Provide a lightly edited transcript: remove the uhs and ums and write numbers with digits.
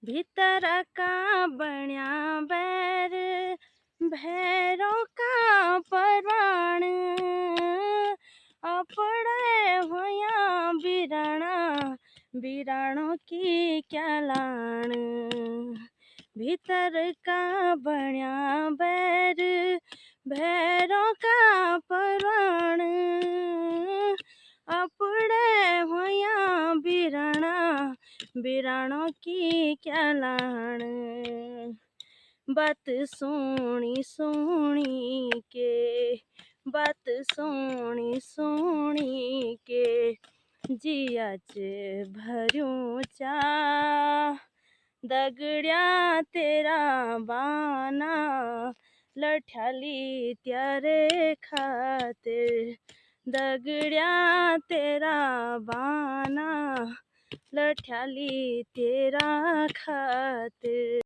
भीतर का बण्या बैर भैरों का परवाण अपड़े होया बिराना बिराणों की क्या लाण। भीतर का बण्या बैर भैरों का परवाण अपड़े होया बिराना बिराणों की क्या लाण। बात सोणी सोणी के बात सोणी सोणी के जिया च भर्यूं चा दगड्या तेरा बाना लठ्याली त्यारे खातिर दगड्या तेरा बाना लठ्याली तेरा खातिर।